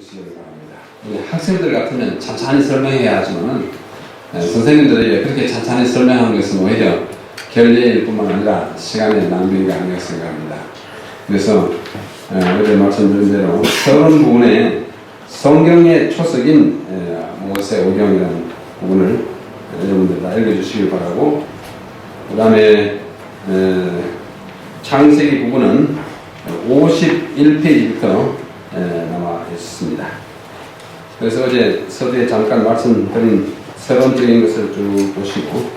주시기 바랍니다. 우리 학생들 같으면 찬찬히 설명해야 하지만 선생님들에게 그렇게 찬찬히 설명하는 것은 오히려 결례일 뿐만 아니라 시간의 낭비가 아닌가 생각합니다. 그래서 어제 말씀드린 대로 서론 부분에 성경의 초석인 모세오경이라는 부분을 여러분들 다 읽어주시길 바라고, 그 다음에 창세기 부분은 51페이지부터 남아 있습니다. 그래서 어제 서두에 잠깐 말씀드린 서론적인 것을 쭉 보시고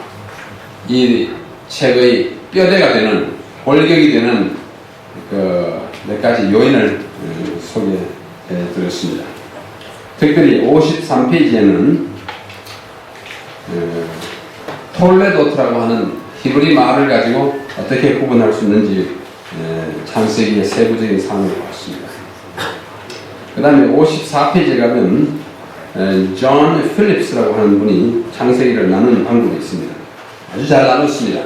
이 책의 뼈대가 되는, 골격이 되는 그 몇 가지 요인을 소개해 드렸습니다. 특별히 53페이지에는 톨레도트라고 하는 히브리 말을 가지고 어떻게 구분할 수 있는지 창세기의 세부적인 사항을 보았습니다. 그 다음에 54페이지에 가면 존 필립스라고 하는 분이 창세기를 나누는 방법이 있습니다. 아주 잘 나눴습니다.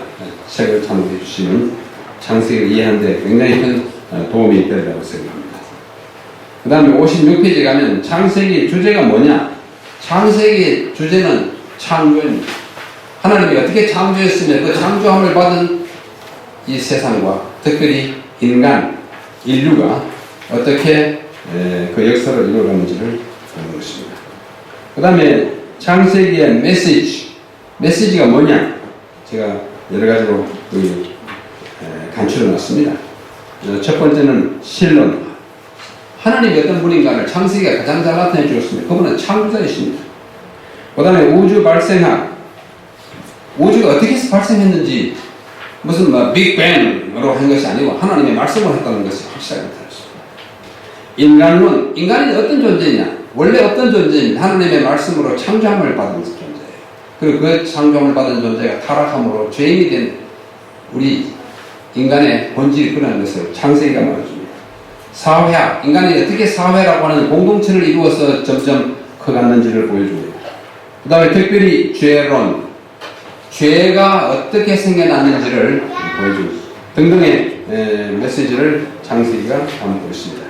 책을 참고해 주시면 창세기를 이해하는 데 굉장히 큰 도움이 되리라고 생각합니다. 그 다음에 56페이지에 가면 창세기 주제가 뭐냐? 창세기의 주제는 창조입니다. 하나님이 어떻게 창조했으며 그 창조함을 받은 이 세상과 특별히 인간, 인류가 어떻게 그 역사를 이루어가는지를 보는 것입니다. 그 다음에 창세기의 메시지가 뭐냐? 제가 여러 가지로 간추려 놨습니다. 첫 번째는 신론. 하나님이 어떤 분인가를 창세기가 가장 잘 나타내 주었습니다. 그분은 창조자이십니다. 그 다음에 우주 발생학. 우주가 어떻게 해서 발생했는지 무슨 빅뱅으로 한 것이 아니고 하나님의 말씀을 했다는 것이 확실하게 나타났습니다. 인간론. 인간이 어떤 존재냐? 원래 어떤 존재입니다. 하나님의 말씀으로 창조함을 받은 존재예요. 그리고 그 창조함을 받은 존재가 타락함으로 죄인이 된 우리 인간의 본질이 그러한 것을 창세기가 말해줍니다. 사회학. 인간이 어떻게 사회라고 하는 공동체를 이루어서 점점 커갔는지를 보여줍니다. 그 다음에 특별히 죄론. 죄가 어떻게 생겨났는지를 보여줍니다. 등등의 메시지를 창세기가 담고 있습니다.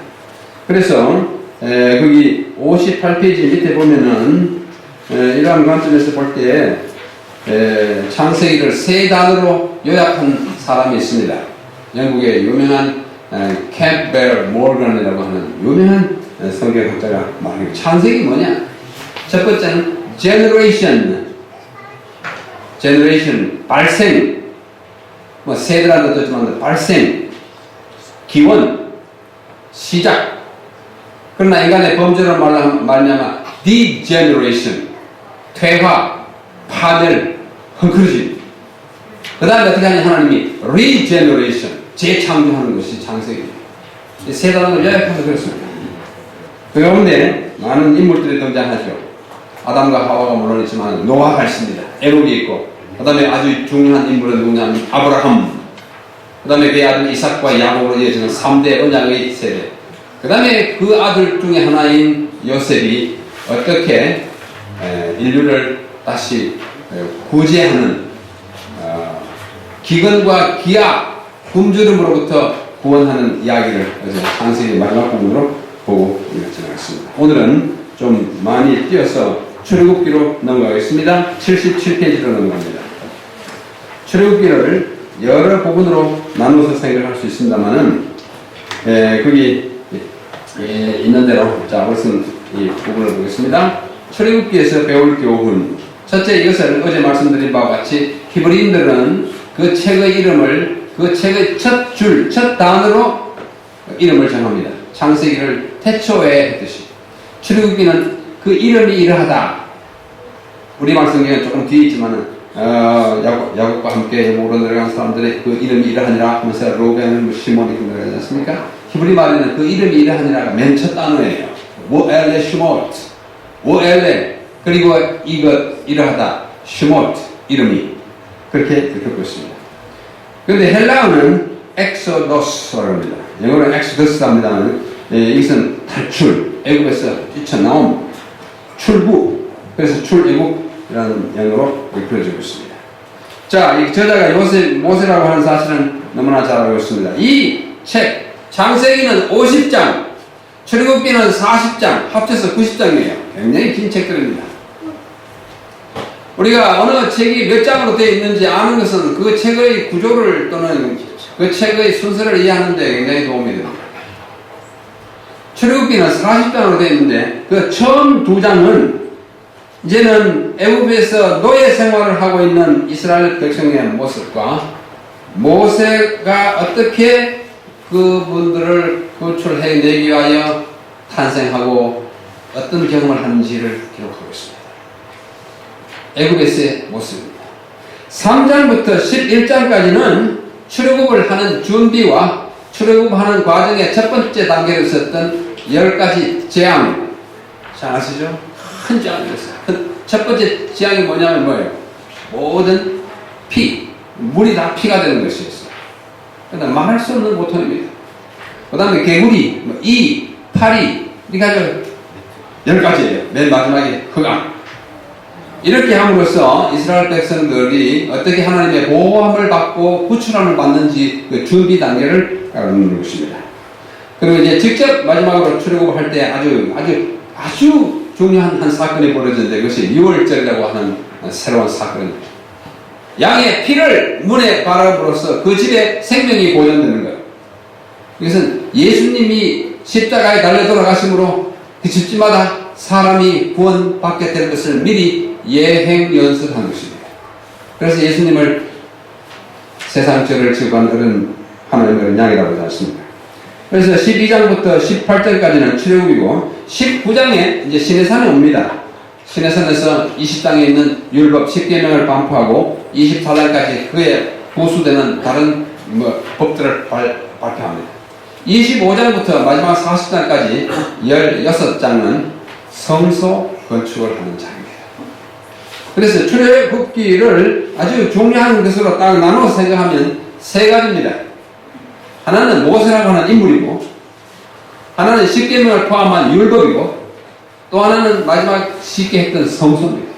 그래서 거기 58페이지 밑에 보면은 이러한 관점에서 볼 때 창세기를 세 단어로 요약한 사람이 있습니다. 영국의 유명한 캠벨 모건이라고 하는 유명한 성경학자가 말합니다. 창세기 뭐냐? 첫 번째는 generation, 발생, 세대라는 뜻이지만 발생, 기원, 시작. 그러나 인간의 범죄로 말하면 degeneration, 퇴화, 파멸, 헝클어짐. 그 다음에 어떻게 하냐? 하나님이 regeneration, 재창조하는 것이 창세기입니다. 이 세 단어를 요약해서 그렇습니다. 그 가운데 많은 인물들이 등장하죠. 아담과 하와가 물론 있지만 노아가 있습니다. 에녹이 있고, 그 다음에 아주 중요한 인물은 누구냐면 아브라함, 그 다음에 그의 아들 이삭과 야곱으로 이어지는 3대 언약의 세대, 그 다음에 그 아들 중에 하나인 요셉이 어떻게 인류를 다시 구제하는 기근과 기악, 굶주림으로부터 구원하는 이야기를 창세기 마지막 부분으로 보고 지나갔습니다. 오늘은 좀 많이 뛰어서 출애굽기로 넘어가겠습니다. 77페이지로 넘어갑니다. 출애굽기를 여러 부분으로 나누어서 생각할 수 있습니다만은 거기 있는 대로 자 우선 이 부분을 보겠습니다. 출애굽기에서 배울 교훈. 첫째, 이것을 어제 말씀드린 바와 같이 히브리인들은 그 책의 이름을 그 책의 첫 줄, 첫 단어로 이름을 정합니다. 창세기를 태초에 했듯이 출애굽기는 그 이름이 이러하다. 우리말 성경은 조금 뒤에 있지만은 야곱과 함께 모로 내려간 사람들의 그 이름이 이러하니라 하면서 로벤, 시몬이 내려가지 않습니까? 히브리 말에는 그 이름이 이러하니라가 맨 첫 단어예요. 오엘레 슈모트, 오엘레, 그리고 이것 이러하다, 슈모트, 이름이 그렇게 읽고 있습니다. 그런데 헬라어는 엑소도스라고 합니다. 영어로는 엑소더스랍니다만 이것은 탈출, 애굽에서 뛰쳐나옴, 출국, 그래서 출애굽이라는 영어로 읽혀지고 있습니다. 자, 이 저자가 모세라고 하는 사실은 너무나 잘 알고 있습니다. 이 책, 창세기는 50장, 출애굽기는 40장, 합쳐서 90장이에요. 굉장히 긴 책들입니다. 우리가 어느 책이 몇 장으로 되어 있는지 아는 것은 그 책의 구조를 또는 그 책의 순서를 이해하는 데 굉장히 도움이 됩니다. 출애굽기는 40장으로 되어 있는데 그 처음 두 장은 이제는 애굽에서 노예 생활을 하고 있는 이스라엘 백성의 모습과 모세가 어떻게 그분들을 구출해내기 위하여 탄생하고 어떤 경험을 하는지를 기록하고 있습니다. 애굽에서의 모습입니다. 3장부터 11장까지는 출애굽을 하는 준비와 출애굽하는 과정의 첫 번째 단계로 있었던 10가지 재앙. 잘 아시죠? 큰 재앙이었어요. 첫 번째 재앙이 뭐냐면 뭐예요? 모든 피, 물이 다 피가 되는 것이었어요. 그러나 말할 수 없는 고통입니다. 그 다음에 개구리, 이, 파리, 이렇게 10가지예요. 맨 마지막에 흑암. 이렇게 함으로써 이스라엘 백성들이 어떻게 하나님의 보호함을 받고 구출함을 받는지 그 준비 단계를 가르치는 것입니다. 그리고 이제 직접 마지막으로 출애굽할 때 아주 중요한 한 사건이 벌어졌는데 그것이 유월절이라고 하는 새로운 사건입니다. 양의 피를 문에 바람으로써 그 집에 생명이 보존되는 거예요. 이것은 예수님이 십자가에 달려 돌아가심으로 그 집집마다 사람이 구원받게 될 것을 미리 예행 연습한 것입니다. 그래서 예수님을 세상 죄를 지고한 그런 하나님의 양이라고 하지 않습니까? 그래서 12장부터 18장까지는 출애굽이고 19장에 이제 시내산에 옵니다. 시내산에서 20장에 있는 율법 10계명을 반포하고 24장까지 그에 부수되는 다른 법들을 발표합니다. 25장부터 마지막 40장까지 16장은 성소 건축을 하는 장입니다. 그래서 출애굽기를 아주 중요한 것으로 딱 나눠 생각하면 세 가지입니다. 하나는 모세라고 하는 인물이고, 하나는 십계명을 포함한 율법이고, 또 하나는 마지막 쉽게 했던 성소입니다.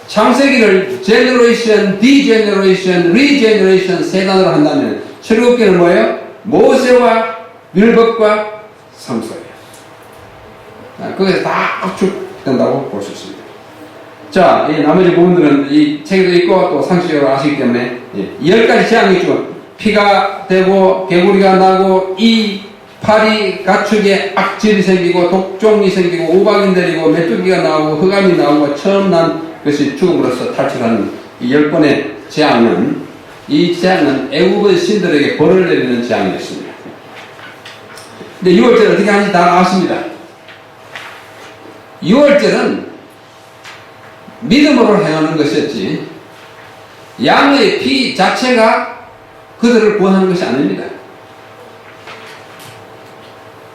창세기를 generation, degeneration, regeneration 세 단어로 한다면 출애굽기는 뭐예요? 모세와 율법과 성소예요. 그게 다 압축된다고 볼 수 있습니다. 자, 이 나머지 부분들은 이 책에도 있고 또 상식적으로 아시기 때문에 10가지 재앙이 있죠. 피가 되고 개구리가 나고 이 파리 가축에 악질이 생기고 독종이 생기고 우박이 내리고 메뚜기가 나오고 흑암이 나오고 처음 난 것이 죽음으로써 탈출하는 이 10번의 재앙은 이 재앙은 애굽의 신들에게 벌을 내리는 재앙이었습니다. 근데 6월절 어떻게 하는지 다 아십니다. 6월절은 믿음으로 행하는 것이었지 양의 피 자체가 그들을 구원하는 것이 아닙니다.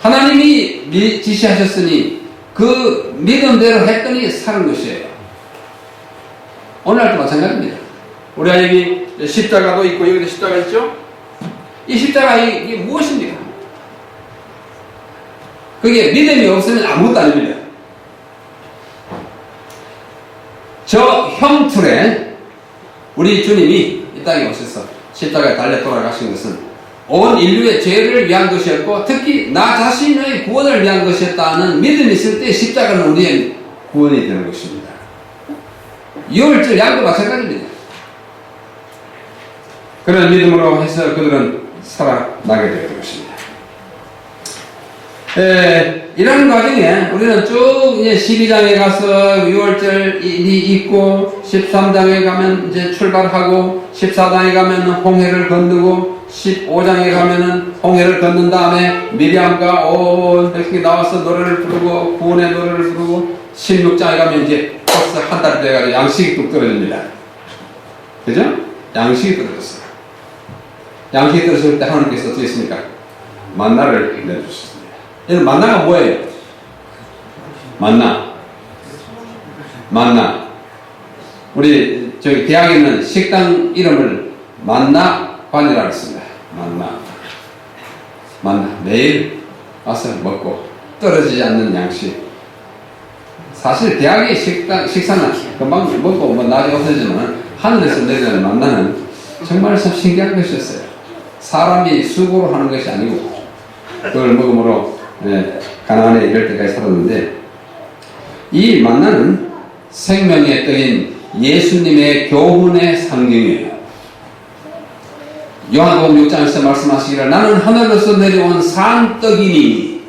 하나님이 지시하셨으니 그 믿음대로 했더니 사는 것이에요. 오늘날도 마찬가지입니다. 우리가 여기 십자가도 있고 여기도 십자가 있죠? 이 십자가 이게 무엇입니까? 그게 믿음이 없으면 아무것도 아닙니다. 저 형틀에 우리 주님이 이 땅에 오셔서 십자가에 달려 돌아가신 것은 온 인류의 죄를 위한 것이었고 특히 나 자신의 구원을 위한 것이었다는 믿음이 있을 때 십자가는 우리의 구원이 되는 것입니다. 6월절 양도 마찬가지입니다. 그런 믿음으로 해서 그들은 살아나게 되는 것입니다. 이런 과정에 우리는 쭉 이제 12장에 가서 6월절이 있고 13장에 가면 이제 출발하고 14장에 가면 홍해를 건너고 15장에 가면은 홍해를 건넌 다음에 미리암과 온 백성이 나와서 노래를 부르고 구원의 노래를 부르고 16장에 가면 이제 벌써 한 달 돼가지고 양식이 뚝 떨어집니다. 그죠? 양식이 떨어졌어요. 양식이 떨어질 때 하나님께서 어떻게 했습니까? 만나를 내주셨습니다. 여러분 만나가 뭐예요? 만나. 우리 저기 대학에 있는 식당 이름을 만나관이라고 했습니다. 만나. 매일 와서 먹고 떨어지지 않는 양식. 사실 대학의 식사는 금방 먹고 나중에 없어지지만 하늘에서 내려오는 만나는 정말 참 신기한 것이었어요. 사람이 수고로 하는 것이 아니고 그걸 먹음으로 가나안에 이럴 때까지 살았는데, 이 만나는 생명의 떡인 예수님의 교훈의 상징이에요. 요한복음 6장에서 말씀하시기를 나는 하늘로서 내려온 산 떡이니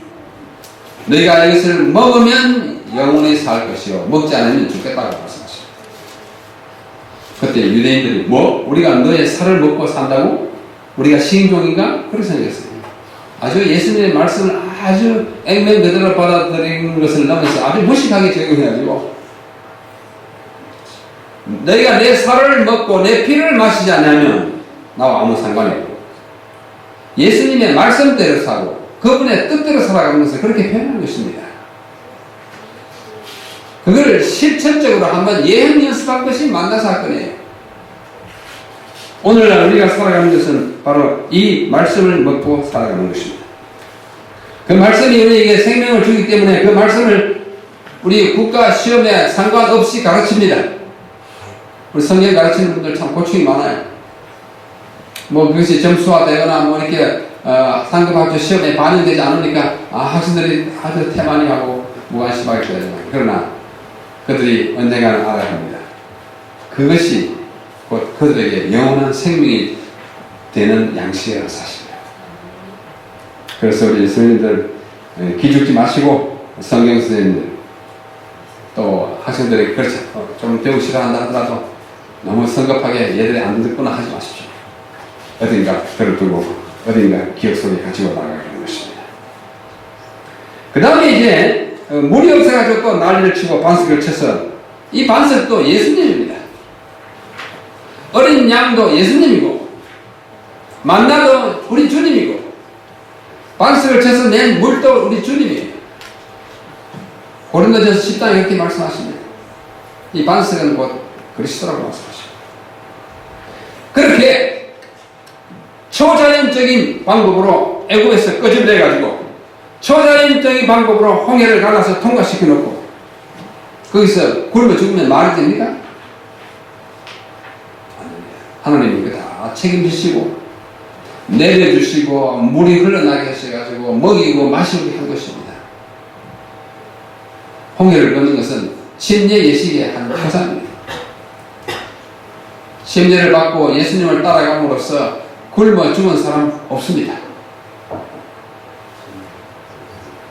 너희가 이것을 먹으면 영원히 살 것이요 먹지 않으면 죽겠다고 말씀하십니다. 그때 유대인들이 뭐? 우리가 너의 살을 먹고 산다고? 우리가 시인종인가? 그렇게 생각했어요. 아주 예수님의 말씀을 아주 액면 그대로 받아들이는 것을 넘어서 아주 무식하게 적용해가지고 너희가 내 살을 먹고 내 피를 마시지 않으면 나와 아무 상관이 없고 예수님의 말씀대로 사고 그분의 뜻대로 살아가면서 그렇게 표현한 것입니다. 그걸 실천적으로 한번 예행 연습한 것이 만나 사건이에요. 오늘날 우리가 살아가는 것은 바로 이 말씀을 먹고 살아가는 것입니다. 그 말씀이 우리에게 생명을 주기 때문에 그 말씀을 우리 국가 시험에 상관없이 가르칩니다. 우리 성경 가르치는 분들 참 고충이 많아요. 뭐 그것이 점수화되거나 뭐 이렇게 상급학교 시험에 반영되지 않으니까 학생들이 아주 태만히 하고 무관심하게 되잖아요. 그러나 그들이 언젠가는 알아야 합니다. 그것이 곧 그들에게 영원한 생명이 되는 양식이라는 사실이에요. 그래서 우리 선생님들 기죽지 마시고 성경 선생님들 또 학생들에게 그렇죠. 좀 배우기 싫어한다 하더라도 너무 성급하게 얘들이 안 듣거나 하지 마십시오. 어딘가 들어두고 어딘가 기억 속에 가지고 나가는 것입니다. 그 다음에 이제 물이 없어가지고 또 난리를 치고 반석을 쳐서 이 반석도 예수님입니다. 어린 양도 예수님이고 만나도 우리 주님이고 반석을 쳐서 낸 물도 우리 주님이에요. 고린도전서 10장에 이렇게 말씀하십니다. 이 반석은 곧 그리스도라고 말씀하십니다. 그렇게 초자연적인 방법으로 애굽에서 끄집어내가지고 초자연적인 방법으로 홍해를 갈라서 통과시켜 놓고 거기서 굶어 죽으면 말이 됩니까? 하나님이 그 다 책임지시고 내려주시고 물이 흘러나게 하셔가지고 먹이고 마시게 한 것입니다. 홍해를 걷는 것은 심리의 예식의 한 표상입니다. 심리를 받고 예수님을 따라감으로써 굶어 죽은 사람 없습니다.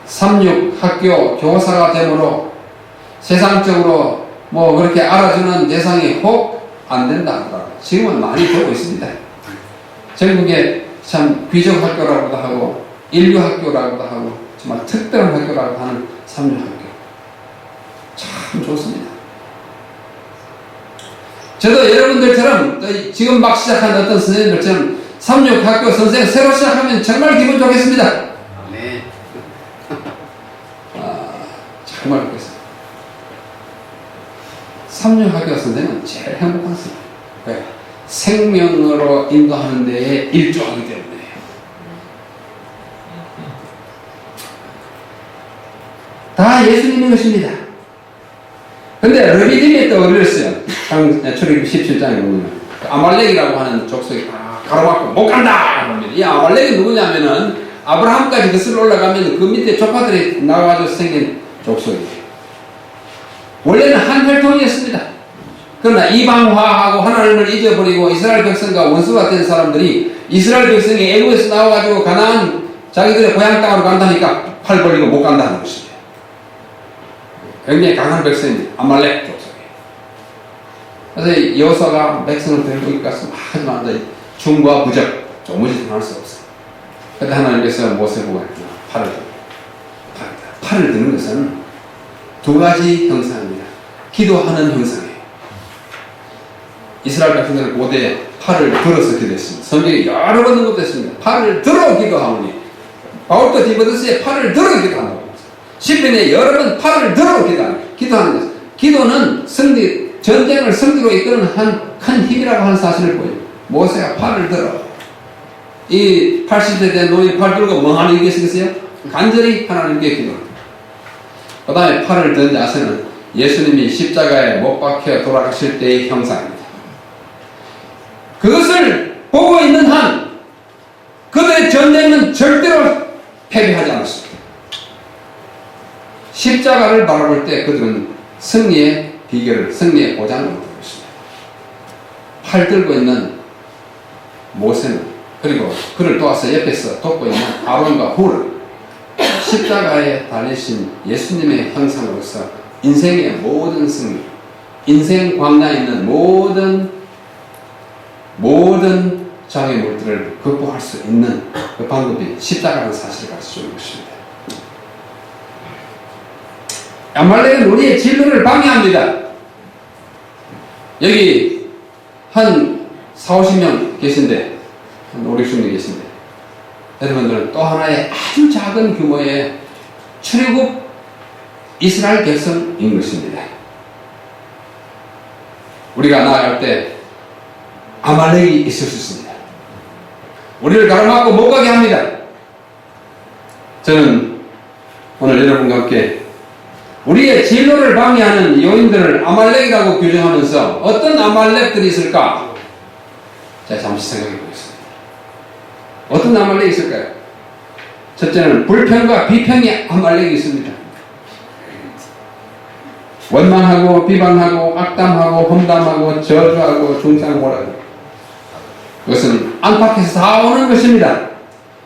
삼육학교 교사가 되므로 세상적으로 뭐 그렇게 알아주는 대상이 혹 안 된다 하더라고요. 지금은 많이 되고 있습니다. 전국에 참 귀족학교라고도 하고 인류학교라고도 하고 정말 특별한 학교라고 하는 삼육학교 참 좋습니다. 저도 여러분들처럼 지금 막 시작한 어떤 선생님들처럼 삼육학교 선생 새로 시작하면 정말 기분 좋겠습니다. 네. 정말 좋겠습니다. 삼육학교 선생은 제일 행복한 선생님. 왜? 생명으로 인도하는 데에 일조하기 때문에요. 다 예수님인 것입니다. 근데 르비딤이 떠올렸어요. 출애굽 17장에 보면 아말렉이라고 하는 족속이 다 가로막고 못 간다! 이 아말렉이 누구냐면은 아브라함까지 거슬러 올라가면 그 밑에 조카들이 나와가지고 생긴 족속이에요. 원래는 한 혈통이었습니다. 그러나 이방화하고 하나님을 잊어버리고 이스라엘 백성과 원수가 된 사람들이 이스라엘 백성이 애굽에서 나와가지고 가나안 자기들의 고향 땅으로 간다니까 팔 벌리고 못 간다는 것입니다. 굉장히 강한 백성이 아말렉 족속이에요. 그래서 여호수아가 백성을 데리고 가서 하지만 중과 부적 도무지 당할 수 없어요. 그때 하나님께서 모세를 보고 팔을 들고 팔을 드는 것은 두 가지 형상입니다. 기도하는 형상이에요. 이스라엘 백성들은 고대에 팔을 들어서 기도했습니다. 성경에 여러 번 언급됐습니다. 팔을 들어 기도하오니 바울도 디모데서에 팔을 들어 기도한다고 시편에 여러 번 팔을 들어 기도하는 것입니다. 기도는 전쟁을 승리로 이끄는 한 큰 힘이라고 하는 사실을 보여요. 모세가 팔을 들어 이 80대 된 노인이 팔 들고 멍하니 계시겠어요? 간절히 하나님께 기도합니다. 그 다음에 팔을 든 자세는 예수님이 십자가에 못 박혀 돌아가실 때의 형상입니다. 그것을 보고 있는 한 그들의 전쟁은 절대로 패배하지 않았습니다. 십자가를 바라볼 때 그들은 승리의 비결을, 승리의 보장을 얻고 있습니다. 팔 들고 있는 모세는, 그리고 그를 도와서 옆에서 돕고 있는 아론과 훌은 십자가에 달리신 예수님의 형상으로서 인생의 모든 승리, 인생 광야에 있는 모든 장애물들을 극복할 수 있는 그 방법이 십자가라는 사실을 가르쳐주는 것입니다. 아말렉은 우리의 진로를 방해합니다. 여기 한 40-50명 계신데, 한 5-60명 계신데, 여러분들은 또 하나의 아주 작은 규모의 출애굽 이스라엘 백성인 것입니다. 우리가 나아갈 때 아말렉이 있을 수 있습니다. 우리를 가로막고 못 가게 합니다. 저는 오늘 여러분과 함께 우리의 진로를 방해하는 요인들을 아말렉이라고 규정하면서 어떤 아말렉들이 있을까? 제가 잠시 생각해 보겠습니다. 어떤 아말렉이 있을까요? 첫째는 불평과 비평의 아말렉이 있습니다. 원망하고 비방하고 악담하고 험담하고 저주하고 중상고라고. 그것은 안팎에서 다 오는 것입니다.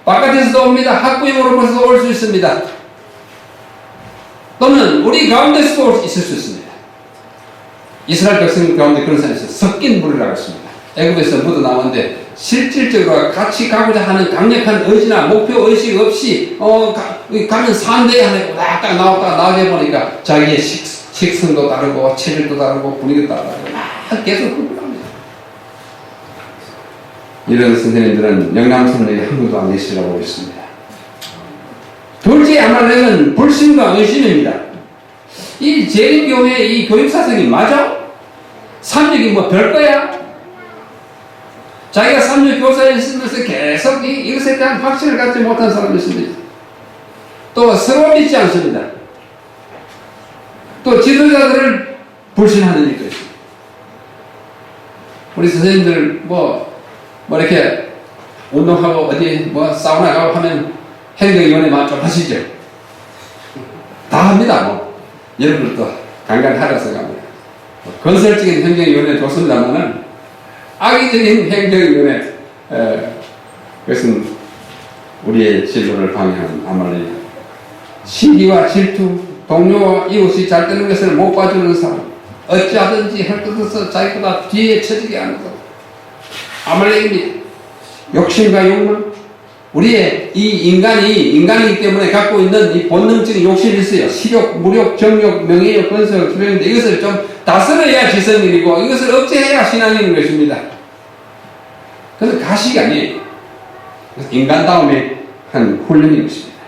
바깥에서도 옵니다. 학부형으로부터 올 수 있습니다. 또는 우리 가운데서도 있을 수 있습니다. 이스라엘 백성 가운데 그런 사람이 있어요. 섞인 물이라고 했습니다. 애굽에서 묻어 나오는데 실질적으로 같이 가고자 하는 강력한 의지나 목표 의식 없이 가면 산대 안에 딱 나왔다가 나오게 보니까 자기의 식성도 다르고 체질도 다르고 분위기도 다르고 막 계속 흥분합니다. 이런 선생님들은 영남선생이 한 분도 안 계시라고 했습니다. 둘째 아말렉은 불신과 의심입니다. 이 재림교회의 이 교육사상이 맞아? 삼육이 뭐 별거야? 자기가 삼육 교사에 있으면서 계속 이것에 대한 확신을 갖지 못한 사람이 있습니다. 또 서로 믿지 않습니다. 또 지도자들을 불신하는 일도 있습니다. 우리 선생님들 이렇게 운동하고 어디 사우나 가고 하면 행정위원회만 좀 하시죠. 다 합니다. 여러분들도 간간히 하라서 갑니다. 건설적인 행정위원회 좋습니다만은 악의적인 행정위원회, 그것은 우리의 진로를 방해하는 아말렉. 시기와 질투, 동료와 이웃이 잘 되는 것을 못 봐주는 사람, 어찌하든지 헐뜯어서 자기보다 뒤에 처지게 하는 것, 아말렉입니다. 욕심과 욕망, 우리의 이 인간이기 때문에 갖고 있는 이 본능적인 욕심이 있어요. 식욕, 무욕, 정욕, 명예욕, 권세욕, 주변인데 이것을 좀 다스려야 지성인이고 이것을 억제해야 신앙인 것입니다. 그래서 가식이 아니에요. 그래서 인간다움의 한 훈련인 것입니다.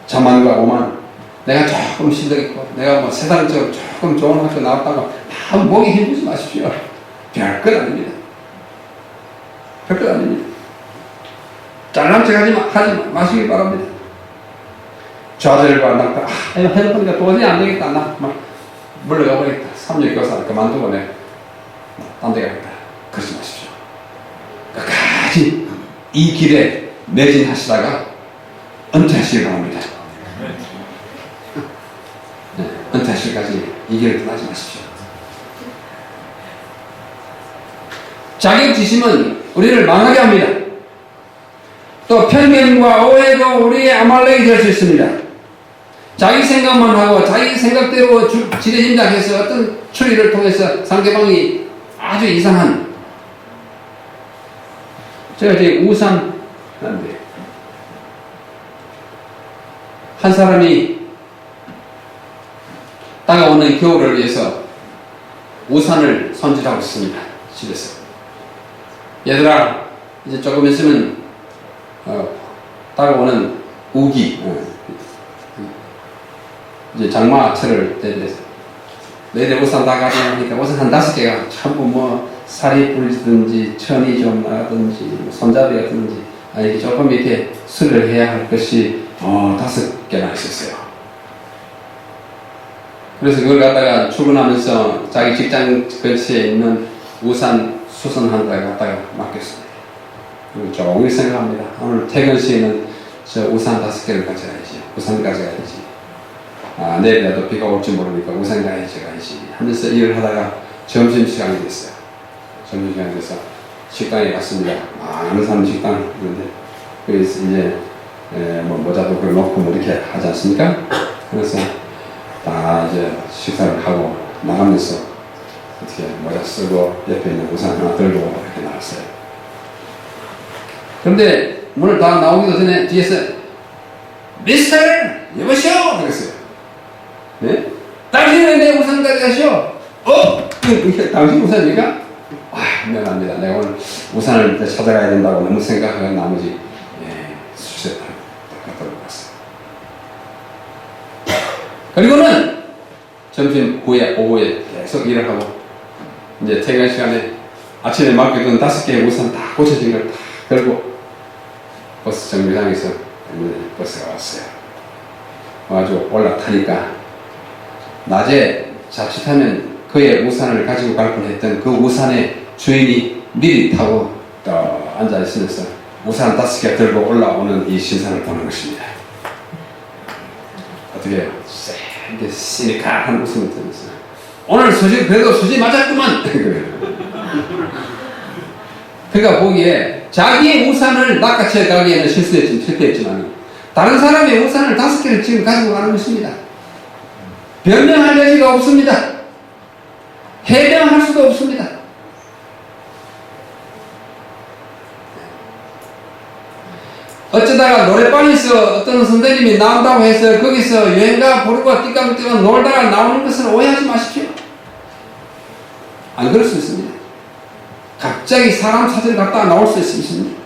자만과 오만, 내가 조금 실력있고 내가 세상적으로 조금 좋은 학교 나왔다고 다 목에 힘주지 마십시오. 별것 아닙니다. 별것 아닙니다. 잘난 척 하지 마시기 바랍니다. 좌절과 낙담, 이거 해보니까 도저히 안 되겠다. 나 물러가 버리겠다. 삼육교사를 그만두고 내가 딴 데 가겠다. 그러지 마십시오. 끝까지 이 길에 매진하시다가 은퇴하시기 바랍니다. 네, 은퇴하실 때까지 이 길을 떠나지 마십시오. 자격지심은 우리를 망하게 합니다. 또 편견과 오해도 우리의 아말렉이 될 수 있습니다. 자기 생각만 하고 자기 생각대로 지레짐작해서 어떤 추리를 통해서 상대방이 아주 이상한, 제가 이제 우산 하는데 한 사람이 다가오는 겨울을 위해서 우산을 손질하고 있습니다. 집에서. 얘들아, 이제 조금 있으면 다가오는 우기, 이제 장마철을 대비해서 너희들 우산 다 가져오니까 우산 한 5개가 전부 살이 불리든지 천이 좀 나든지 손잡이라든지 조금 이렇게 수리를 해야 할 것이 5개나 있었어요. 그래서 그걸 갖다가 출근하면서 자기 직장 근처에 있는 우산 수선한 데에 갖다가 맡겼습니다. 그리고 종일 생각합니다. 오늘 퇴근 시에는 저 우산 5개를 가져가야지. 우산 가져가야지. 아, 내일이라도 비가 올지 모르니까 우산 가야지 하면서 일을 하다가 점심시간이 됐어요. 점심시간이 돼서 식당에 갔습니다. 많은 사람 식당에 있는데 거기서 이제 뭐 모자도 그걸 놓고 뭐 이렇게 하지 않습니까? 그래서 다 이제 식사를 하고 나가면서 어떻게 모자 쓰고 옆에 있는 우산 하나 들고 이렇게 나갔어요. 그런데 문을 다 나오기도 전에 뒤에서 미스터 여보시오 그랬어요. 네? 당신은 내 우산 가져가시오. 당신 우산입니까? 미안합니다. 내가 오늘 우산을 찾아가야 된다고 너무 생각하고 나머지 수시에 딱 갖다 왔어요. 그리고는 점심 후에 오후에 계속 일을 하고 이제 퇴근 시간에 아침에 맡겨둔 5개의 우산 다 고쳐진 걸 다 들고 버스 정류장에서 버스가 왔어요. 아주 올라타니까 낮에 자칫하면 그의 우산을 가지고 갈 뻔했던 그 우산의 주인이 미리 타고 앉아 있으면서 우산 5개 들고 올라오는 이 신상을 보는 것입니다. 어떻게 이렇게 시니컬한 웃음을 들으면서 오늘 수지 그래도 수지 맞았구만. 그가 보기에 자기의 우산을 낚아채 가기에는 실패했지만 다른 사람의 우산을 5개를 지금 가지고 가는 것입니다. 변명할 여지가 없습니다. 해명할 수도 없습니다. 어쩌다가 노래방에서 어떤 선생님이 나온다고 해서 거기서 여행가 부르고 띠까띠까 놀다가 나오는 것은 오해하지 마십시오. 안 그럴 수 있습니다. 갑자기 사람 찾으러 갔다가 나올 수 있습니다.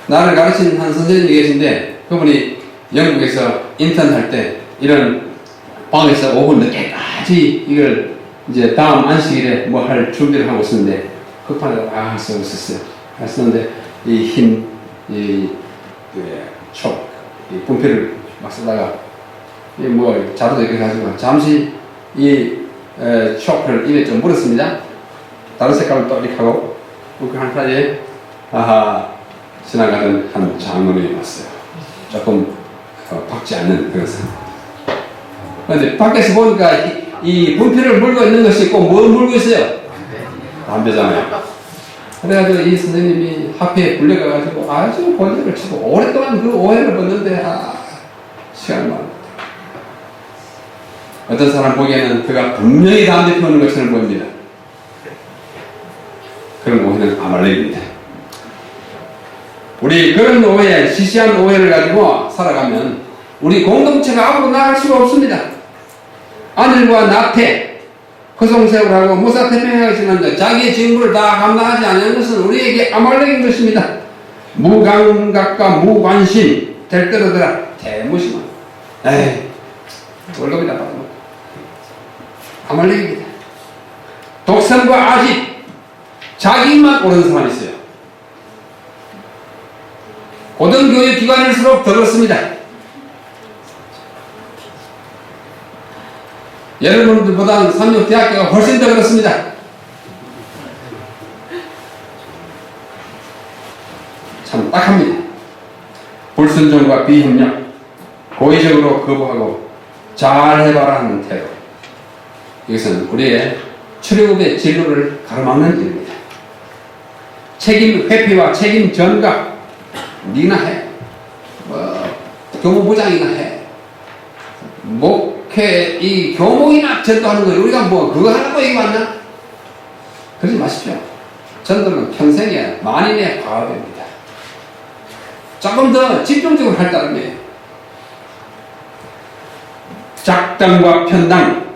나를 가르친 한 선생님이 계신데 그분이 영국에서 인턴 할 때 이런 방에서 오후 늦게까지 이걸 이제 다음 안식일에 뭐 할 준비를 하고 있었는데 급하다가 쓰고 있었어요. 했었는데 이 흰 촉 분필을 막 쓰다가 이 뭐 자루도 이렇게 가지고 잠시 이 촉을 입에 좀 물었습니다. 다른 색깔을 또 이렇게 하고 그 한 사이에 지나가던 한 장로님이 왔어요. 조금 박지 않는 그런 사람. 그런데 밖에서 보니까 이 분필을 물고 있는 것이 꼭 뭘 물고 있어요? 담배잖아요. 그래가지고 이 선생님이 하필 불려가가지고 아주 권위를 치고 오랫동안 그 오해를 받는데 시간이 많습니다. 어떤 사람 보기에는 그가 분명히 담배 피우는 것처럼 보입니다. 그런 오해는 아말렉입니다. 우리 그런 오해, 시시한 오해를 가지고 살아가면 우리 공동체가 앞으로 나갈 수가 없습니다. 아들과 나태, 허송세월하고 무사태평하게 자기의 직무를 다 감당하지 않는 것은 우리에게 아말렉인 것입니다. 무감각과 무관심, 될 대로 되라, 대무심한. 에이, 월급이나 받아먹고. 아말렉입니다. 독선과 아집, 자기만 옳은 사람이 있어요. 고등교육기관일수록 더 그렇습니다. 여러분들보다는 삼육대학교가 훨씬 더 그렇습니다. 참 딱합니다. 불순종과 비협력, 고의적으로 거부하고 잘 해봐라 하는 태도. 이것은 우리의 출애굽의 진로를 가로막는 일입니다. 책임 회피와 책임 전가, 니나 해. 교무부장이나 해. 이 교목이나 전도하는 거 우리가 뭐 그거 하라고 얘기 왔나? 그러지 마십시오. 전도는 평생의 만인의 과업입니다. 조금 더 집중적으로 할 따름이에요. 작당과 편당.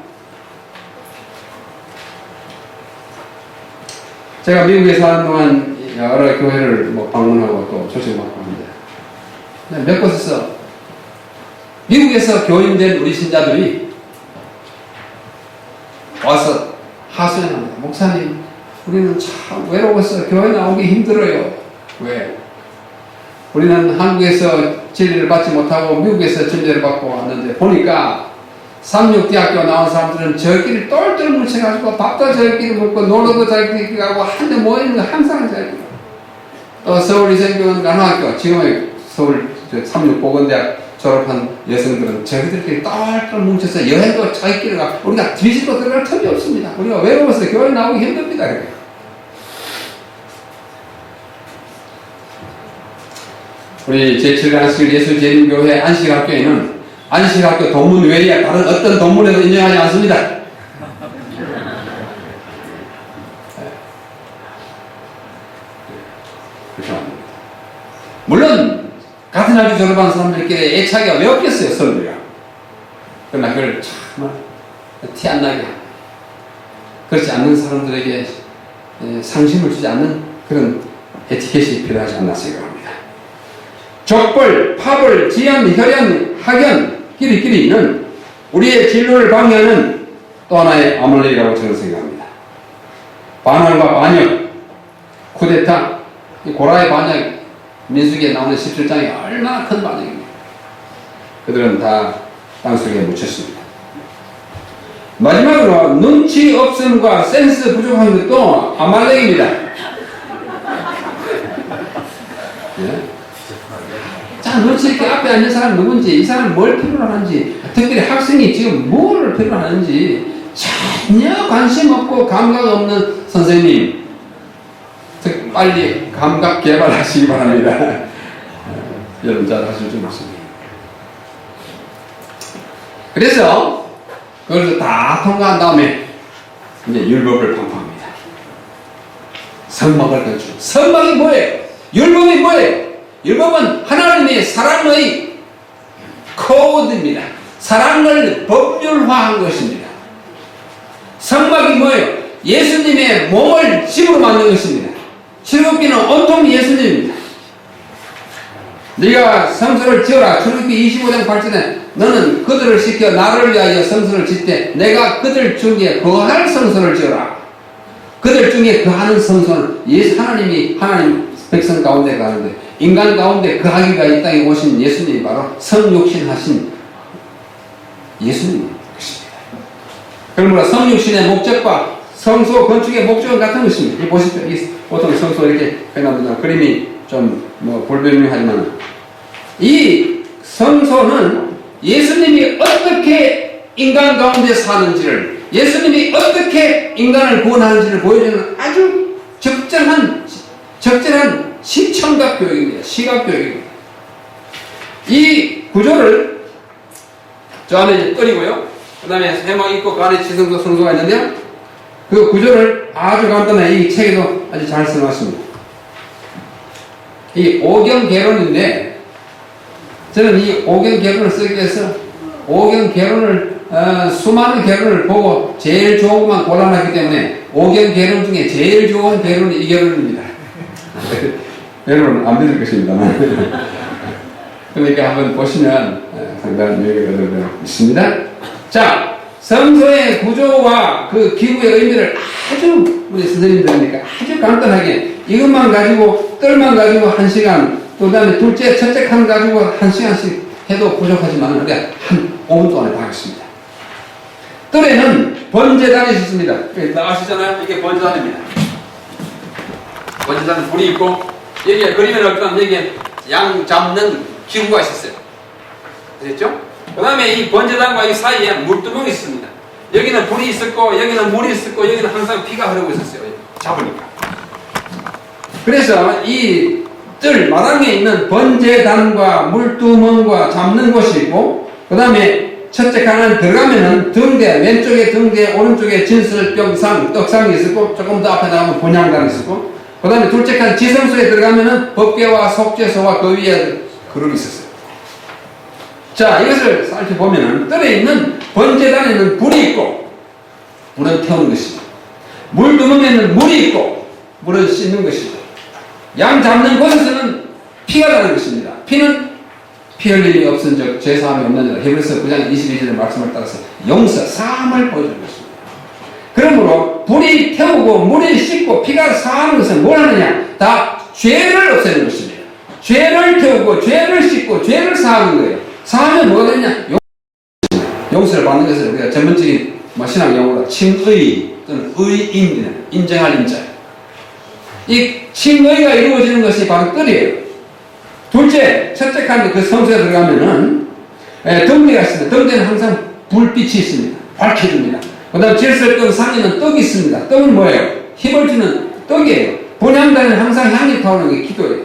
제가 미국에 사는 동안 여러 교회를 뭐 방문하고 또 초청을 받고 합니다. 몇 곳에서 미국에서 교인된 우리 신자들이 와서 하소연합니다. 목사님, 우리는 참 외로워서 교회 나오기 힘들어요. 왜? 우리는 한국에서 진리를 받지 못하고 미국에서 진리를 받고 왔는데 보니까 삼육대학교 나온 사람들은 저희끼리 똘똘 뭉쳐가지고 밥도 저희끼리 먹고 놀러도 저희끼리 가고 한데 모이는 거 항상 저희끼리. 또 서울이세교원 간호학교, 지금의 서울 삼육보건대학 졸업한 여성들은 저희들끼리 똘똘 뭉쳐서 여행도 자기끼리 가, 우리가 뒤집어 들어갈 틈이 없습니다. 우리가 외로워서 교회 나오기 힘듭니다. 그래. 우리 제7간실 예수재림교회 안식학교에는 안식학교 동문 외에 다른 어떤 동문에도 인정하지 않습니다. 물론 같은 학교 졸업한 사람들끼리 애착이 왜 없겠어요, 설교가. 그러나 그걸 정말 티 안 나게 그렇지 않는 사람들에게 상심을 주지 않는 그런 에티켓이 필요하지 않나 생각합니다. 족벌, 파벌, 지연, 혈연, 학연, 끼리끼리는 우리의 진로를 방해하는 또 하나의 아몰레이라고 저는 생각합니다. 반항과 반역, 쿠데타, 고라의 반역, 민수기에 나오는 17장이 얼마나 큰 반역입니다. 그들은 다 땅속에 묻혔습니다. 마지막으로 눈치 없음과 센스 부족한 것도 아말렉입니다. 예? 자, 눈치 있게 앞에 앉은 사람 누군지, 이 사람 뭘 필요로 하는지, 특별히 학생이 지금 뭘 필요로 하는지 전혀 관심 없고 감각 없는 선생님, 빨리 감각 개발하시기 바랍니다. 여러분 잘 하실 줄 믿습니다. 그래서 그걸 다 통과한 다음에 이제 율법을 방법합니다. 선막을 건축. 선막이 뭐예요? 율법이 뭐예요? 율법은 하나님의 사랑의 코드입니다. 사랑을 법률화한 것입니다. 선막이 뭐예요? 예수님의 몸을 집으로 만든 것입니다. 출애굽기는 온통 예수님입니다. 네가 성소를 지어라. 출애굽기 25장 8절에 너는 그들을 시켜 나를 위하여 성소를 짓되 내가 그들 중에 거할 성소를 지어라. 그들 중에 거하는 성소는 하나님이 하나님 백성 가운데 가는데 인간 가운데 거하기가 이 땅에 오신 예수님이 바로 성육신 하신 예수님인 것입니다. 그러므로 성육신의 목적과 성소 건축의 목적은 같은 것입니다. 이 보십시오. 보통 성소 이렇게 해놨는데 그림이 좀 불분명하지만 이 성소는 예수님이 어떻게 인간 가운데 사는지를, 예수님이 어떻게 인간을 구원하는지를 보여주는 아주 적절한 시청각 교육입니다. 시각 교육입니다. 이 구조를 저 안에 이제 뜰이고요. 그 다음에 해막 있고 그 안에 지성소 성소가 있는데요. 그 구조를 아주 간단하게 이 책에도 아주 잘 써놨습니다. 이 오경개론인데 저는 이 오경개론을 쓰기 위해서 오경개론을 수많은 개론을 보고 제일 좋은 것만 골라놨기 때문에 오경개론 중에 제일 좋은 개론이 이 개론입니다. 여러분 안 믿을 것입니다만 그러니까 한번 보시면 상당한 유익을 얻을 수 있습니다. 자, 성소의 구조와 그 기구의 의미를 아주 우리 선생님들이니까 아주 간단하게 이것만 가지고 뜰만 가지고 1시간 또 그다음에 첫째 칸 가지고 1시간씩 해도 부족하지만 우리가 한 5분 동안에 다 하겠습니다. 뜰에는 번제단이 있습니다. 아시잖아요? 이게 번제단입니다. 번제단은 불이 있고 여기에 그림에 넣었던 여기에 양 잡는 기구가 있었어요. 됐죠? 그 다음에 이 번제단과 이 사이에 물두멍이 있습니다. 여기는 불이 있었고 여기는 물이 있었고 여기는 항상 피가 흐르고 있었어요. 잡으니까. 그래서 이 뜰 마당에 있는 번제단과 물두멍과 잡는 곳이 있고 그 다음에 첫째 칸은 들어가면은 등대, 왼쪽에 등대, 오른쪽에 진설병상, 떡상이 있었고 조금 더 앞에 나가면 분향단이 있었고 그 다음에 둘째 칸 지성소에 들어가면은 법궤와 속죄소와 그 위에 그릇이 있었어요. 자, 이것을 살펴보면은 뜰에 있는 번제단에는 불이 있고 불은 태우는 것이고 물두멍에는 물이 있고 물은 씻는 것이고 양 잡는 곳에서는 피가 나는 것입니다. 피는 피 흘림이 없은 적 죄사함이 없는 자 히브리서 9장 22절의 말씀을 따라서 용서, 사함을 보여주는 것입니다. 그러므로 불이 태우고 물이 씻고 피가 사하는 것은 뭘 하느냐? 다 죄를 없애는 것입니다. 죄를 태우고 죄를 씻고 죄를 사하는 거예요. 사하면 뭐가 되느냐? 용서를 받는 것을 우리가 전문적인 신학 용어로 칭의 또는 의인, 인정할 인자. 이 칭의가 이루어지는 것이 바로 뜰이에요. 둘째, 첫째 칸 그 성소에 들어가면은 덩대가 있습니다. 덩대는 항상 불빛이 있습니다. 밝혀줍니다. 그 다음 질설떡 상에는 떡이 있습니다. 떡은 뭐예요? 힘을 주는 떡이에요. 본향단은 항상 향이 타오르는 게 기도예요.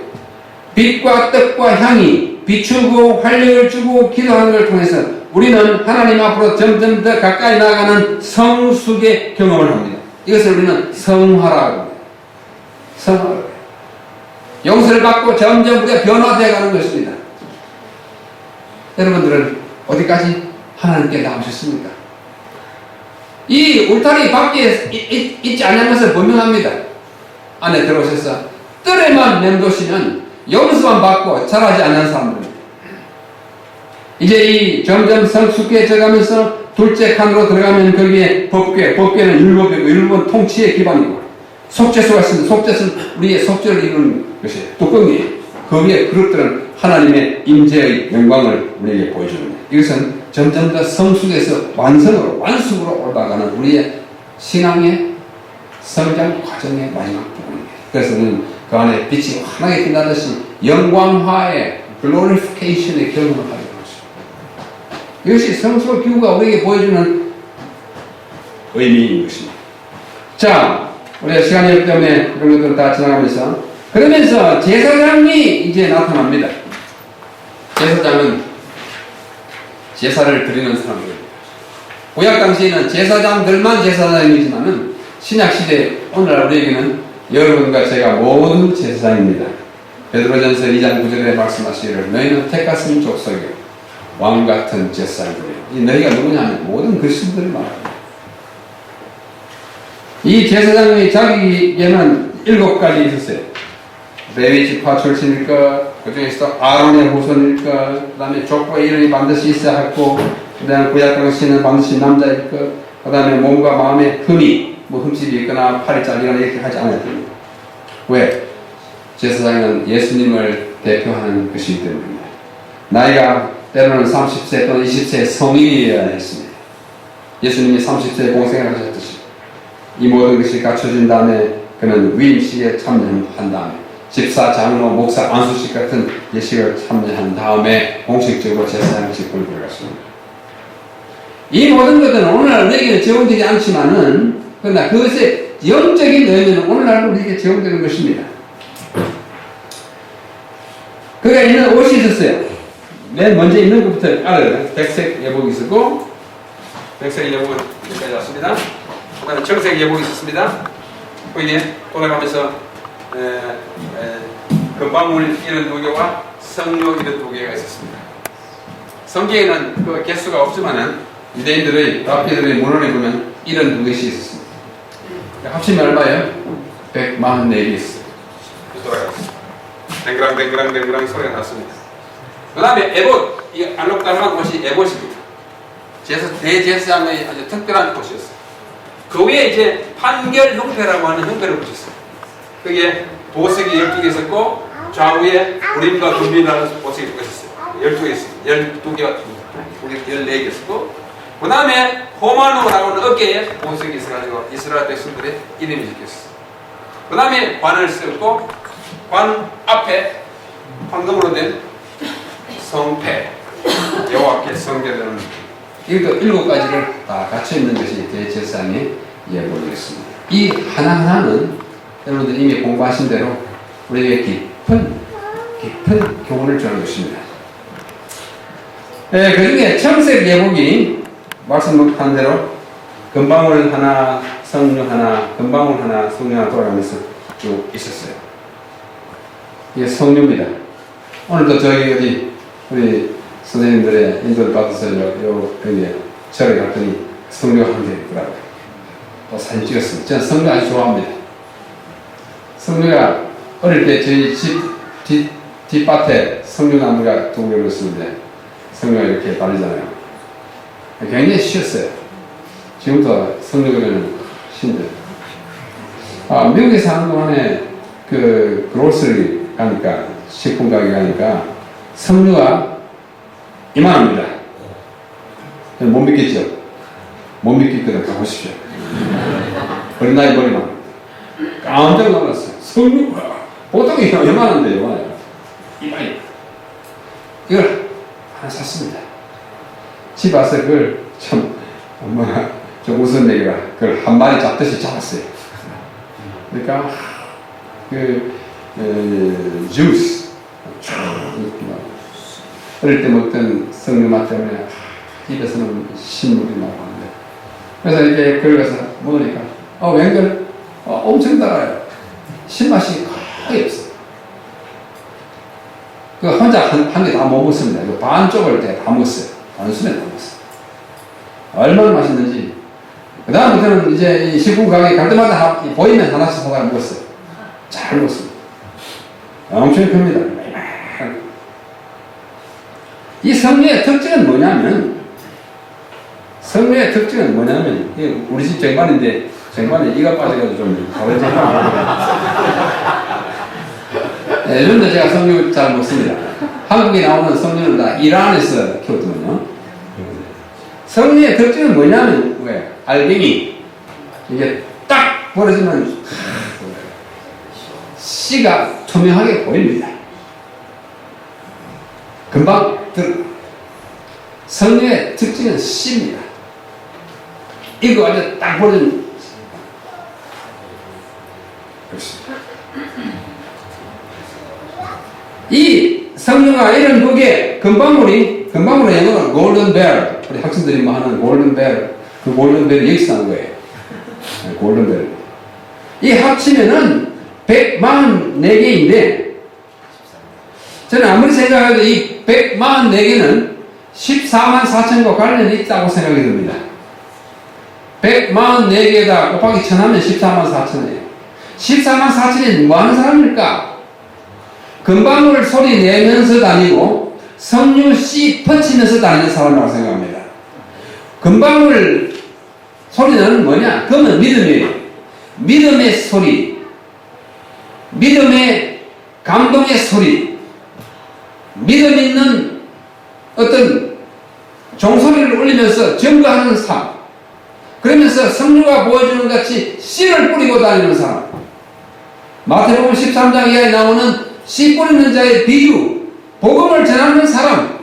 빛과 떡과 향이 비추고 활력을 주고 기도하는 걸 통해서 우리는 하나님 앞으로 점점 더 가까이 나아가는 성숙의 경험을 합니다. 이것을 우리는 성화라고 합니다. 성화라고 해요. 용서를 받고 점점 우리가 변화되어 가는 것입니다. 여러분들은 어디까지 하나님께 나오셨습니까? 이 울타리 밖에 있지 않은 것은 분명합니다. 안에 들어오셔서 뜰에만 맴도시면 용서만 받고 자라지 않는 사람들입니다. 이제 이 점점 성숙해져 가면서 둘째 칸으로 들어가면 거기에 법궤는 율법이고 율법은 통치의 기반이고 속죄소가 있습니다. 속죄소는 우리의 속죄를 이루는 것이에요. 뚜껑이에요. 거기에 그릇들은 하나님의 임재의 영광을 우리에게 보여줍니다. 이것은 점점 더 성숙해서 완숙으로 올라가는 우리의 신앙의 성장 과정의 마지막 부분입니다. 그래서 우리는 그 안에 빛이 환하게 빛나듯이 영광화의 글로리피케이션의 경험을 하게 됩니다. 이것이 성숙 기후가 우리에게 보여주는 의미인 것입니다. 자, 우리가 시간이 없기 때문에 이런 것들을 다 지나가면서 그러면서 제사장이 이제 나타납니다. 제사장은 제사를 드리는 사람들입니다. 구약 당시에는 제사장들만 제사장이지만은 신약 시대 오늘날 우리에게는 여러분과 제가 모든 제사장입니다. 베드로전서 2장 9절에 말씀하시기를 너희는 택하신 족속이요 왕 같은 제사장들이요. 이 너희가 누구냐면 모든 그리스도들을 말합니다. 이 제사장의 자기에는 7가지 있었어요. 레위 지파 출신일 것, 그 중에서도 아론의 후손일 것, 그 다음에 족보의 이름이 반드시 있어야 했고, 그 다음에 구약 당시에는 반드시 남자일 것, 그 다음에 몸과 마음에 흠집이 있거나 팔이 잘리거나 이렇게 하지 않아야 됩니다. 왜? 제사장은 예수님을 대표하는 것이기 때문입니다. 나이가 때로는 30세 또는 20세 성인이어야 했습니다. 예수님이 30세에 공생을 하셨듯이 이 모든 것이 갖춰진 다음에 그는 위임식에 참여한 다음에 집사, 장로, 목사, 안수식 같은 예식을 참여한 다음에 공식적으로 제사장 직분을 들어갔습니다. 이 모든 것들은 오늘날 우리에게는 적용되지 않지만은 그러나 그것의 영적인 의미는 오늘날 우리에게 적용되는 것입니다. 그가 있는 옷이 있었어요. 맨 먼저 있는 것부터 알아요. 백색 예복이 있었고 백색 예복은 여기까지 왔습니다. 그 다음에 청색 예복이 있었습니다. 거기에 돌아가면서 금방울 이런 2개와 성료 이런 2개가 있었습니다. 성경에는 그 개수가 없지만은 유대인들의 라피들의 문헌에 보면 이런 2개씩 있었습니다. 합치면 얼마예요? 144개 있어요. 돌아갔어요. 댕그랑 소리가 났습니다. 그 다음에 에봇, 이 알록달록한 옷이 에봇입니다. 대제사장의 아주 특별한 옷이었어요. 그 위에 이제 판결 형패라고 하는 형패를 붙였어요. 그게 보석이 12개 있었고 좌우에 우림과 금비라는 보석이 2개 있었어요. 12개 있었어요. 12개가 14개 있었고 그 다음에 호마노라고 하는 어깨에 보석이 있어가지고 이스라엘 백성들의 이름이 적혀있어요. 그 다음에 관을 쓰고 관 앞에 황금으로 된 성패 여호와께 성결되는 이것도 7가지를 다 갖춰있는 것이 대제사장의 예복이었습니다. 이 하나하나는 여러분들 이미 공부하신 대로 우리에게 깊은 교훈을 주는 것입니다. 그 중에 청색 예복이 말씀한 대로 금방울 하나, 성류 하나, 금방울 하나, 성류 하나 돌아가면서 쭉 있었어요. 이게 성류입니다. 오늘도 저희 어디 우리 선생님들의 인도를 받아서 여기 절에 갔더니 성류 한 개 있더라고요. 또 사진 찍었습니다. 저는 성류 아주 좋아합니다. 성류가 어릴 때 저희 집 뒷밭에 성류나무가 2개로 있었는데 성류가 이렇게 달리잖아요. 굉장히 쉬웠어요. 지금부터 성류는 힘들어요. 미국에 사는 동안에 그 그로스리 가니까 식품 가게 가니까 성류가 이만합니다. 못 믿겠죠? 못 믿겠거든. 가보십시오. 어린 나이 머리만 깜짝 놀랐어요. 성류, 보통 요만한데, 요만해요. 이마이. 이걸 하나 샀습니다. 집 와서 그걸 참, 엄마가 좀 웃은 얘기라, 그걸 한 마리 잡듯이 잡았어요. 그러니까, 주스. 어릴 때 먹던 석류 맛 때문에 입에서는 신물이 나고 하는데. 그래서 이제 그걸 가서 먹으니까, 웬걸? 엄청 달아요. 신맛이 거의 없어요. 그 혼자 한 개 다 못 먹습니다. 그 반쪽을 다 먹었어요. 단숨에 다 먹었어요. 얼마나 맛있는지. 그 다음부터는 이제 이 식품 가게 갈 때마다 보이면 하나씩 하나 먹었어요. 잘 먹었습니다. 엄청 큽니다. 이 석류의 특징은 뭐냐면, 우리 집 쟁반인데, 쟁반에 이가 빠져가지고 좀 요즘도 제가 석류 잘 먹습니다. 한국에 나오는 석류는 다 이란에서 키웠거든요. 석류의 특징은 뭐냐면, 왜? 알갱이. 이게 딱 벌어지면, 씨가 투명하게 보입니다. 금방 석류의 특징은 씨입니다. 이거 아주 딱 벌어지면, 이 석류가 이런 두 개, 금방울의 영어는 골든벨, 우리 학생들이 뭐 하는 골든벨, 그 골든벨이 여기서 나온 거예요. 골든벨. 이 합치면은 144개인데, 저는 아무리 생각해도 이 144개는 14만 4천과 관련이 있다고 생각이 듭니다. 144개에다 곱하기 1000 하면 14만 4천이에요. 14만 4천이 뭐 하는 사람일까? 금방울 소리 내면서 다니고 석류 씨 퍼치면서 다니는 사람이라고 생각합니다. 금방울 소리는 뭐냐? 그러면 믿음이에요. 믿음의 소리, 믿음의 감동의 소리, 믿음 있는 어떤 종소리를 울리면서 증거하는 삶, 그러면서 석류가 보여주는 같이 씨를 뿌리고 다니는 사람. 마태복음 13장 이하에 나오는 씨 뿌리는 자의 비유, 복음을 전하는 사람,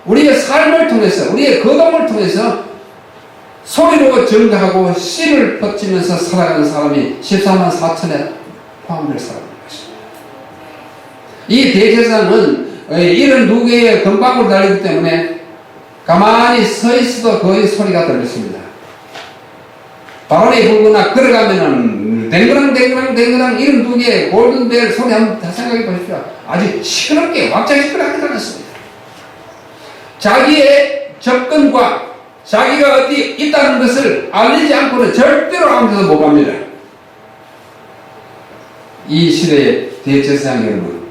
우리의 삶을 통해서, 우리의 거동을 통해서 소리로 증거하고 씨를 뻗치면서 살아가는 사람이 14만 4천에 포함될 사람인 것입니다. 이 대제사장은 이런 두 개의 금방울이 달리기 때문에 가만히 서 있어도 거의 소리가 들렸습니다. 바람이 불거나 걸어가면은 댕그랑 이런 두 개의 골든벨 소리 한번 다 생각해 보십시오. 아주 시끄럽게 왁자 시끄럽게 들렸습니다. 자기의 접근과 자기가 어디 있다는 것을 알리지 않고는 절대로 아무 데도 못 갑니다. 이 시대의 대제사장 여러분,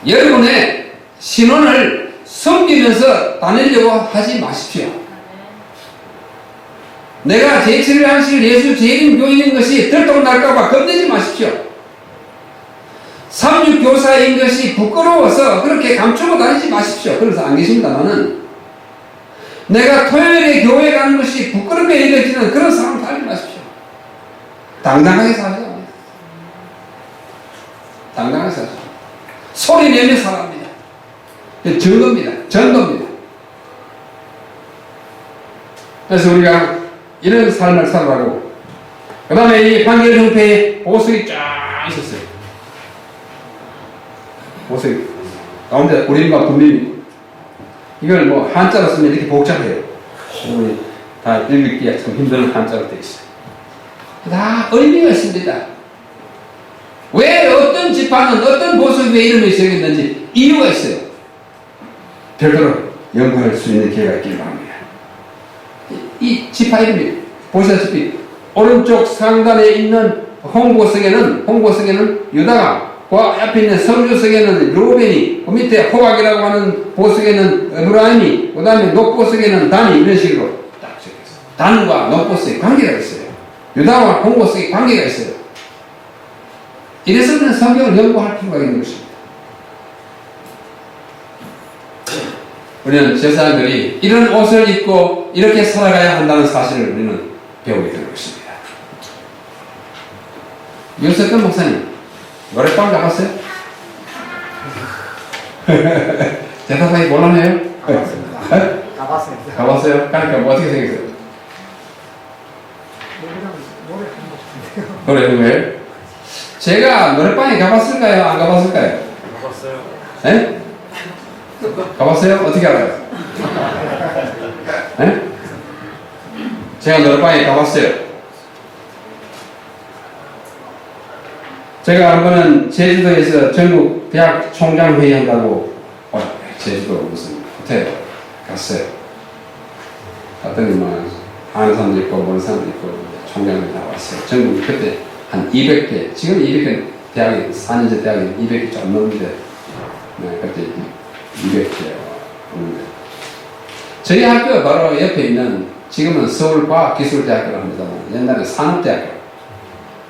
여러분의 신원을 섬기면서 다니려고 하지 마십시오. 내가 제7일 안식일 예수 재림 교인인 것이 들통날까봐 겁내지 마십시오. 삼육교사인 것이 부끄러워서 그렇게 감추고 다니지 마십시오. 그래서 안 계십니다만은, 내가 토요일에 교회 가는 것이 부끄럽게 여겨지는 그런 사람 살지 마십시오. 당당하게 사셔야 합니다. 당당하게 사셔야 합니다. 소리 내며 살아갑니다. 증거입니다. 전도입니다. 그래서 우리가 이런 삶을 살아가고, 그 다음에 이 판결 형태의 보석이 쫙 있었어요. 보석이 가운데 우리가 분명히 이걸 뭐 한자로 쓰면 이렇게 복잡해요. 여러분이 다 읽기가 참 힘든 한자로 되어 있어요. 다 의미가 있습니다. 왜 어떤 지파는 어떤 보석에 이름이 쓰였는지 이유가 있어요. 별도로 연구할 수 있는 기회가 있길 바랍니다. 이 지파 이름이 보시다시피 오른쪽 상단에 있는 홍보석에는 유다가, 그 앞에 있는 성주석에는 르우벤이, 그 밑에 호각이라고 하는 보석에는 에브라임이, 그 다음에 녹보석에는 단이, 이런 식으로 딱 적혀있어요. 단과 녹보석에 관계가 있어요. 유다와 홍보석에 관계가 있어요. 이래서는 성경을 연구할 필요가 있는 것입니다. 우리는 제사장들이 이런 옷을 입고 이렇게 살아가야 한다는 사실을 우리는 배우게 되는 것입니다. 윤석열 목사님, 노래방 가봤어요? 대답하기 곤란해요? 가봤습니다. 가봤어요? 그러니까 뭐 어떻게 생겼어요? 노래 노래하는 거예요? 제가 노래방에 가봤을까요? 안 가봤을까요? 가봤어요. 예? 가봤어요? 어떻게 알아요? 예? 제가 노래방에 가봤어요. 제가 한 번은 제주도에서 전국 대학 총장 회의한다고 제주도 무슨 호텔 갔어요. 갔더니 뭐 아는 사람도 있고 모르는 사람도 있고 총장이 나왔어요. 전국 그때 한 200개, 지금 200개 대학이 4년제 대학이 200개 좀 넘는데 그때 200개 넘는데 저희 학교 바로 옆에 있는 지금은 서울과학기술대학교라고 합니다만 옛날에 산업대학교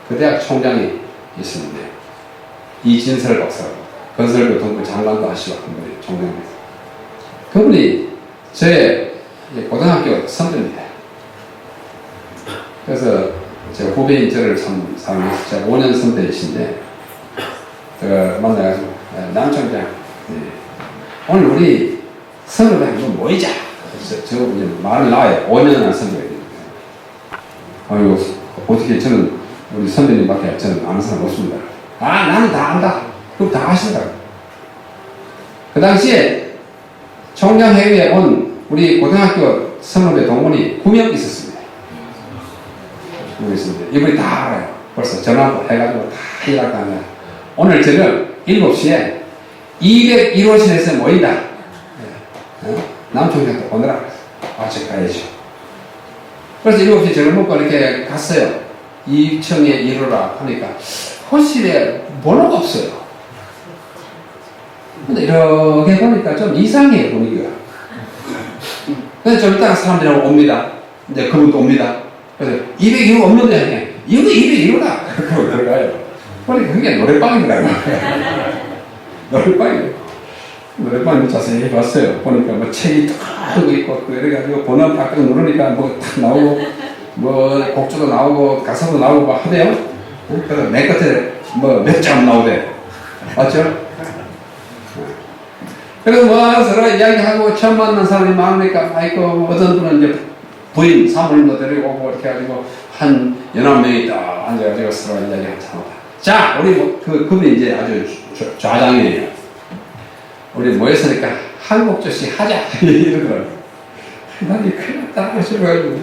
그 대학 총장이 있었는데 이진설 박사라고 건설부 동부 장관도 하시고 한 분이 총장입니다. 그분이 저의 고등학교 선배입니다. 그래서 제 후배인 저를 참 사랑해서 제가 5년 선배이신데 제가 만나가지고 남 총장 오늘 우리 선후배 한번 모이자. 저 말을 나와요. 5년이나 선배입니다. 아이고 어떻게 저는 우리 선배님밖에 저는 아는 사람 없습니다. 아 나는 다 안다. 그럼 다 하신다고. 그 당시에 총장회의에 온 우리 고등학교 선후배 동문이 9명 있었습니다. 이분이 다 알아요. 벌써 전화도 해가지고 다 연락하면 오늘 저녁 7시에 201호실에서 모인다. 남총장도 오느라 같이 가야죠. 그래서 7시 저녁 먹고 이렇게 갔어요. 2층에 1호라 하니까 호실에 번호가 없어요. 근데 이렇게 보니까 좀 이상해요, 분위기가. 그래서 좀 이따가 사람들이 옵니다. 이제 그분도 옵니다. 그래서 201호 없는데 이거 201호다. 그러고 들어가요. 그러니까 그게 노래방이더라고요. 노래방이에요. 노래방을 자세히 봤어요. 보니까 뭐 책이 딱 있고 그래가지고 번호 딱 누르니까 뭐 딱 나오고 뭐 곡조도 나오고 가사도 나오고 하대요. 그래서 맨 끝에 뭐 몇 장 나오대. 맞죠? 그래서 뭐 서로 이야기하고 처음 만난 사람이 많으니까 아이고 어떤 분은 이제 부인 사모님도 데리고 오고 이렇게 해가지고 한 11명이 딱 앉아가지고 서로 이야기하잖아. 자 우리 뭐 그분이 이제 아주 좌장이에요. 우리 모였으니까 한국조씨 하자 이러더라고요. 나는 큰일 났다 하셔가지고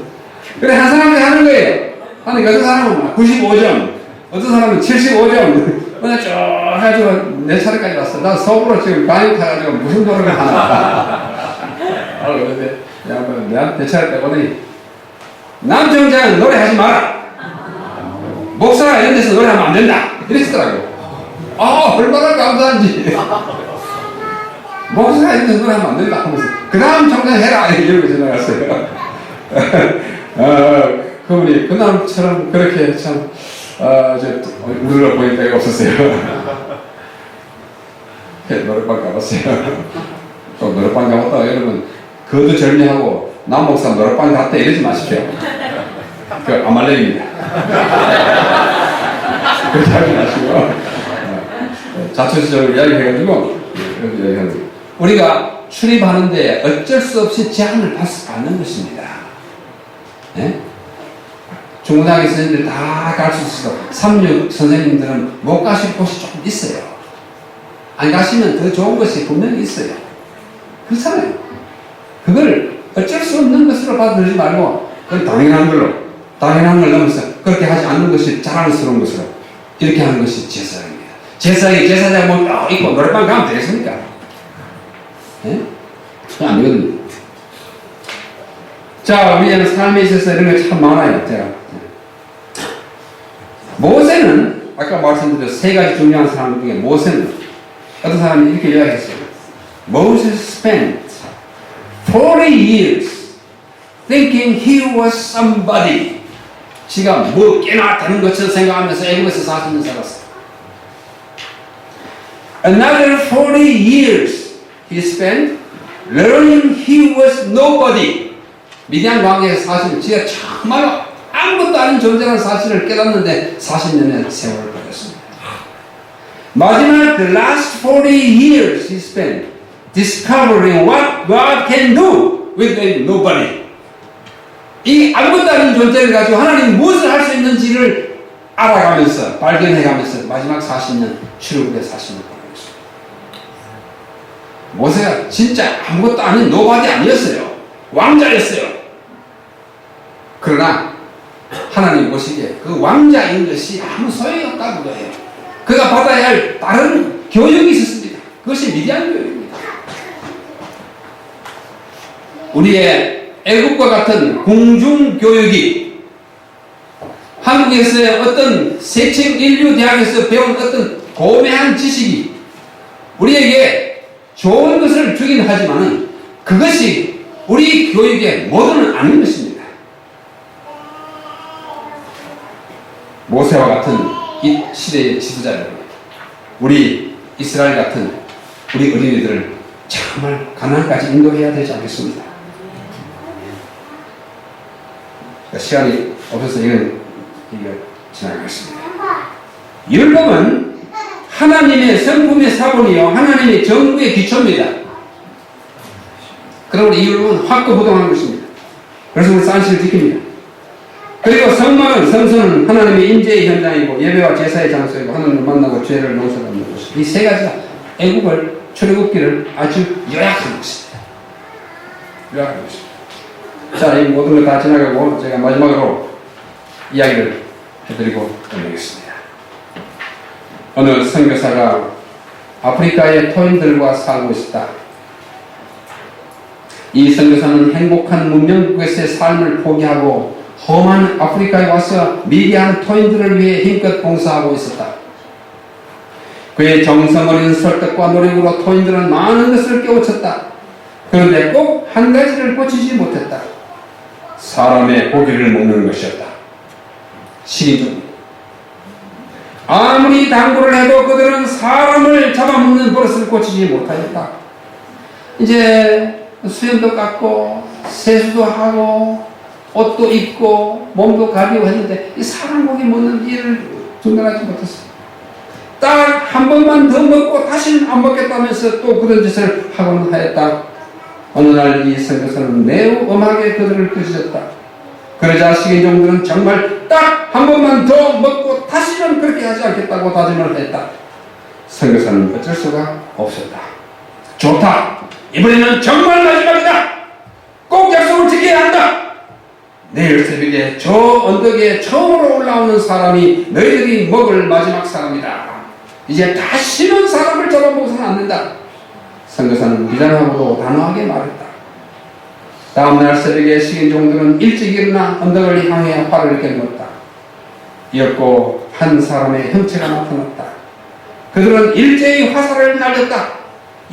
그래 한 사람이 하는 거예요. 하니까 어떤 사람은 95점 어떤 사람은 75점 그냥 쭉 해가지고 내 차례까지 왔어. 난 속으로 지금 많이 타가지고 무슨 노래를 하나. 그런데 내 차례 때 보더니 남정장은 노래하지 마라. 목사가 이런 데서 노래하면 안 된다. 이랬더라고요. 얼마나 감사한지. 목사가 이런 데서 노래하면 안 된다 하면서 그 다음 정장 해라 이러고 지나갔어요. 그분이 그날처럼 그렇게 참 우르르 보일 때가 없었어요. 노래방 가봤어요. 또 노래방 가봤다가 여러분 그것도 절미하고 남 목사 노래방 갔다 이러지 마십시오. 그 아말렉입니다. 그렇게 하지 마시고 자초지적으로 이야기해가지고 우리가 출입하는데 어쩔 수 없이 제한을 받는 것입니다. 네? 중고등학교 선생님들 다 갈 수 있어. 3육 선생님들은 못 가실 곳이 조금 있어요. 안 가시면 더 좋은 것이 분명히 있어요. 그렇잖아요. 그걸 어쩔 수 없는 것으로 받아들이지 말고 그건 당연한 걸 넘어서 그렇게 하지 않는 것이 자랑스러운 것으로 이렇게 하는 것이 제사장입니다. 제사장이 제사장 뭐 있고 노래방 가면 되겠습니까? 네? 안 되거든요. 자, 우리는 삶에 있어서 이런 게 참 많아요. 제가. 모세는, 아까 말씀드린 세 가지 중요한 사람 중에 모세는, 어떤 사람이 이렇게 이야기했어요. Moses spent 40 years thinking he was somebody. 지가 뭐 꽤나 되는 것처럼 생각하면서 애국에서 40년 살았어요. Another 40 years he spent learning he was nobody. 미디안 광야에서 40년, 지가 정말로 아무것도 아닌 존재라는 사실을 깨닫는데 40년의 세월을 보냈어요. 마지막 the last 40 years he spent discovering what God can do with nobody. 이 아무것도 아닌 존재를 가지고 하나님이 무엇을 할 수 있는지를 알아가면서 발견해가면서 마지막 40년 출애굽의 40년 보냈습니다. 모세가 진짜 아무것도 아닌 노바디 아니었어요. 왕자였어요. 그러나 하나님 보시기에 그 왕자인 것이 아무 소용이 없다는 거예요. 그가 받아야 할 다른 교육이 있었습니다. 그것이 미디안 교육입니다. 우리의 애국과 같은 공중교육이 한국에서의 어떤 세책 인류 대학에서 배운 어떤 고매한 지식이 우리에게 좋은 것을 주긴 하지만 그것이 우리 교육의 모든은 아닌 것입니다. 모세와 같은 이 시대의 지도자 여러분, 우리 이스라엘 같은 우리 어린이들을 정말 가나안까지 인도해야 되지 않겠습니까? 시간이 없어서 이거 지나가겠습니다. 율법은 하나님의 성품의 사본이요 하나님의 정부의 기초입니다. 그러므로 이 율법은 확고부동한 것입니다. 그래서 우리 산시를 지킵니다. 그리고 성막은 성소는 하나님의 임재의 현장이고 예배와 제사의 장소이고 하나님을 만나고 죄를 용서받는 곳이고 이 세 가지가 애국을 출애굽기를 아주 요약한 것입니다. 요약한 것입니다. 자, 이 모든 걸 다 지나가고 제가 마지막으로 이야기를 해드리고 끝내겠습니다. 어느 선교사가 아프리카의 토인들과 살고 있었다. 이 선교사는 행복한 문명국에서의 삶을 포기하고 험한 아프리카에 와서 미개한 토인들을 위해 힘껏 봉사하고 있었다. 그의 정성 어린 설득과 노력으로 토인들은 많은 것을 깨우쳤다. 그런데 꼭 한 가지를 고치지 못했다. 사람의 고기를 먹는 것이었다. 시기적입니다. 아무리 당부를 해도 그들은 사람을 잡아먹는 버릇을 고치지 못하였다. 이제 수염도 깎고 세수도 하고 옷도 입고 몸도 가리고 했는데 이 사람 고기 먹는 일을 중단하지 못했어요. 딱 한 번만 더 먹고 다시는 안 먹겠다면서 또 그런 짓을 하곤 하였다. 어느 날 이 선교사는 매우 엄하게 그들을 꾸짖었다. 그러자 식인종들은 정말 딱 한 번만 더 먹고 다시는 그렇게 하지 않겠다고 다짐을 했다. 선교사는 어쩔 수가 없었다. 좋다. 이번에는 정말 마지막이다. 꼭 약속을 지켜야 한다. 내일 새벽에 저 언덕에 처음으로 올라오는 사람이 너희들이 먹을 마지막 사람이다. 이제 다시는 사람을 잡아먹어서는 안 된다. 선교사는 비장하고도 단호하게 말했다. 다음날 새벽에 식인종들은 일찍 일어나 언덕을 향해 활을 겨누었다. 이었고 한 사람의 형체가 나타났다. 그들은 일제히 화살을 날렸다.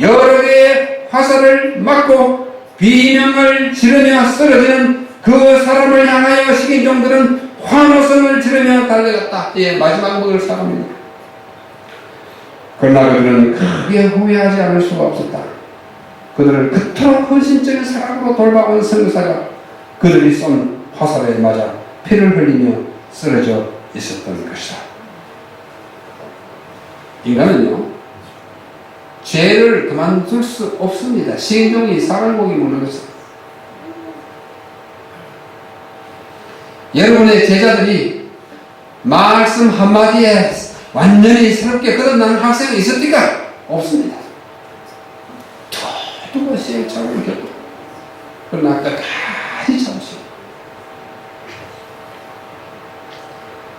여러 개의 화살을 맞고 비명을 지르며 쓰러지는 그 사람을 향하여 식인종들은 환호성을 지르며 달려갔다. 예, 마지막 먹을 사람입니다. 그러나 그들은 크게 후회하지 않을 수가 없었다. 그들을 그토록 헌신적인 사랑으로 돌봐온 선교사가 그들이 쏜 화살에 맞아 피를 흘리며 쓰러져 있었던 것이다. 인간은요, 죄를 그만둘 수 없습니다. 식인종이 사람 고기 먹는 것은. 여러분의 제자들이 말씀 한마디에 완전히 새롭게 거듭나는 학생이 있습니까? 없습니다. 두고 시행착오를 겪고 그러나 끝까지 참으시고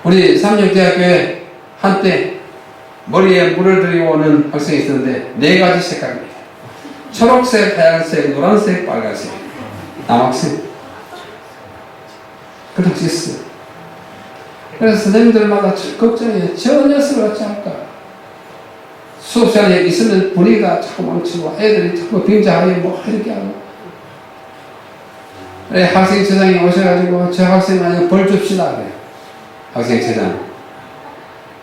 우리 삼육대학교에 한때 머리에 물을 들이고 오는 학생이 있었는데 4가지 색깔입니다. 초록색, 하얀색, 노란색, 빨간색. 남학생. 그 당시 있어요. 그래서 선생님들마다 걱정해요. 저 녀석을 어찌할까? 수업 시간에 있으면 분위기가 자꾸 망치고 애들이 자꾸 빙자하게 뭐 이렇게 하고. 그래, 학생체장이 오셔가지고 저 학생한테 벌 줍시다 그래요. 학생체장.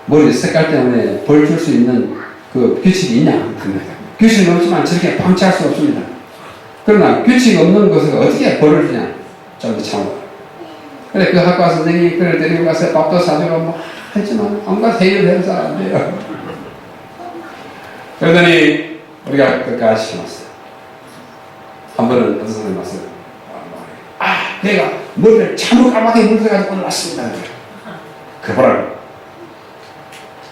머리 색깔 때문에 벌 줄 수 있는 그 규칙이 있냐? 규칙은 없지만 저렇게 방치할 수 없습니다. 그러나 규칙 없는 것을 어떻게 벌을 주냐? 좀 더 참고. 그래, 그 학과 선생님이 그를 데리고 가서 밥도 사주고 뭐 했지만, 온갖 회의를 해서 안 돼요. 그러더니 우리가 끝까지 심었어요. 한 번은 어떤 사람이 왔어요. 내가 머리를 참으로 까맣게 물들어가지고 오늘 왔습니다. 그 보라고.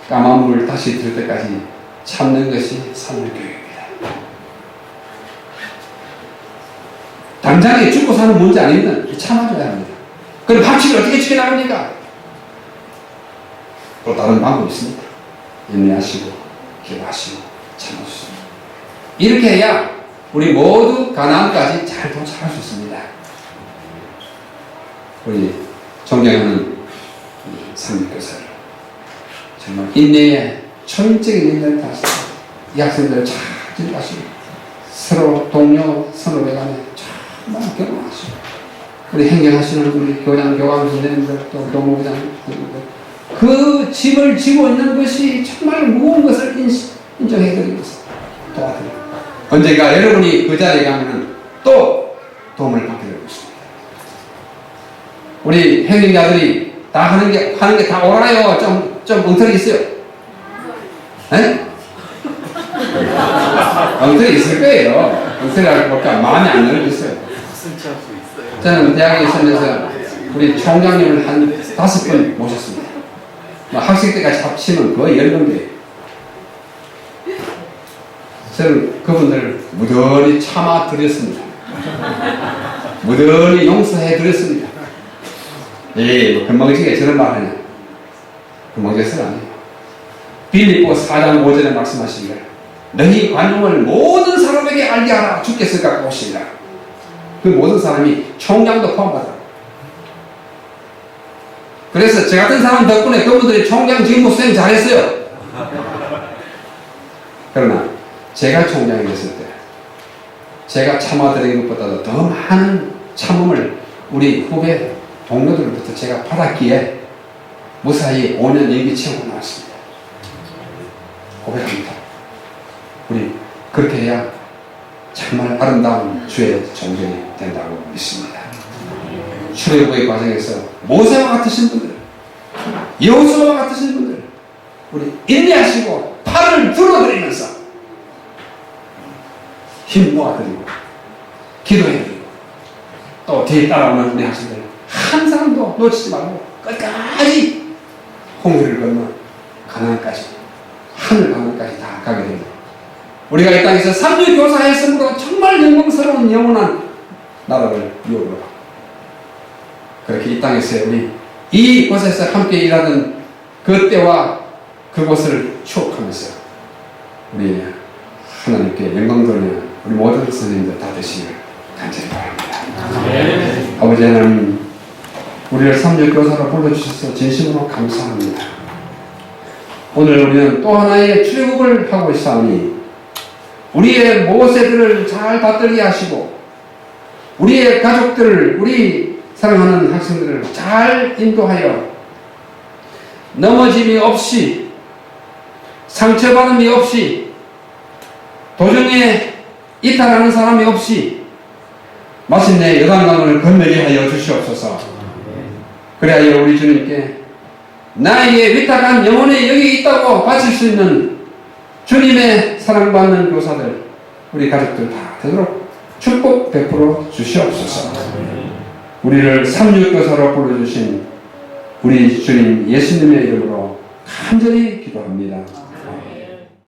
까만 물을 다시 들 때까지 참는 것이 산울교육입니다. 당장에 죽고 사는 문제 아니면 참아줘야 합니다. 그럼 합치를 어떻게 지켜나갑니까? 또 다른 방법이 있습니다. 인내하시고 기도하시고 참으시고 이렇게 해야 우리 모두 가나안까지 잘 도착할 수 있습니다. 우리 존경하는 상립교사를 정말 인내에 초인적인 인내를 다하시고 이 학생들 잘 지도하시고 서로 동료 선후배 간에 정말 경험하시고 우리 행정하시는 우리 교장 교감 선생님들 또 동무부장 그 짐을 지고 있는 것이 정말 무거운 것을 인정해드리고 도와드립니다. 언젠가 여러분이 그 자리에 가면 또 도움을 받게 될 것입니다. 우리 행정자들이 다 하는 게 다 옳아요. 좀 엉터리 있어요. 네? 엉터리 있을 거예요. 엉터리라고 볼까 마음이 안 열리겠어요. 저는 대학에 있으면서 우리 총장님을 한 5번 모셨습니다. 학생 때까지 합치면 거의 10명이에요. 저는 그분들을 무던히 참아드렸습니다. 무던히 용서해드렸습니다. 뭐 금방지게 저런 말 하냐. 금방지게는 아니에요. 빌립보 4장 5절에 말씀하시기를 너희 관용을 모든 사람에게 알게 하라. 주께서 갖고 오시리라. 그 모든 사람이 총장도 포함하다. 그래서 저 같은 사람 덕분에 그분들이 총장 직무 수행 잘했어요. 그러나 제가 총장이 됐을 때 제가 참아드린 것보다도 더 많은 참음을 우리 후배 동료들로부터 제가 받았기에 무사히 5년 임기 채우고 나왔습니다. 고백합니다. 우리 그렇게 해야 정말 아름다운 주의 종전이 된다고 믿습니다. 출애굽의 과정에서 모세와 같으신 분들, 여호수아와 같으신 분들, 우리 인내하시고 팔을 들어드리면서 힘 모아드리고 기도해드리고 또 뒤에 따라오는 우리 학생들 한 사람도 놓치지 말고 끝까지 홍해를 건너 가나안까지 하늘 가나안까지 다 가게 됩니다. 우리가 이 땅에서 3주 교사 했으므로 정말 영광스러운 영원한 나라를 이루어 그렇게 이 땅에서 우리 이곳에서 함께 일하던 그때와 그곳을 추억하면서 우리 하나님께 영광 돌리는 우리 모든 선생님들 다 되시기를 간절히 바랍니다. 아버지 하나님, 우리를 3주 교사로 불러주셔서 진심으로 감사합니다. 오늘 우리는 또 하나의 출애굽을 하고 있사오니 우리의 모세들을 잘 받들게 하시고 우리의 가족들을 우리 사랑하는 학생들을 잘 인도하여 넘어짐이 없이 상처받음이 없이 도중에 이탈하는 사람이 없이 마침내 요단강을 건너게 하여 주시옵소서. 그래야 우리 주님께 나에게 위탁한 영혼이 여기 있다고 바칠 수 있는 주님의 사랑받는 교사들 우리 가족들 다 되도록 축복 베풀어 주시옵소서. 우리를 삼육교사로 불러주신 우리 주님 예수님의 이름으로 간절히 기도합니다.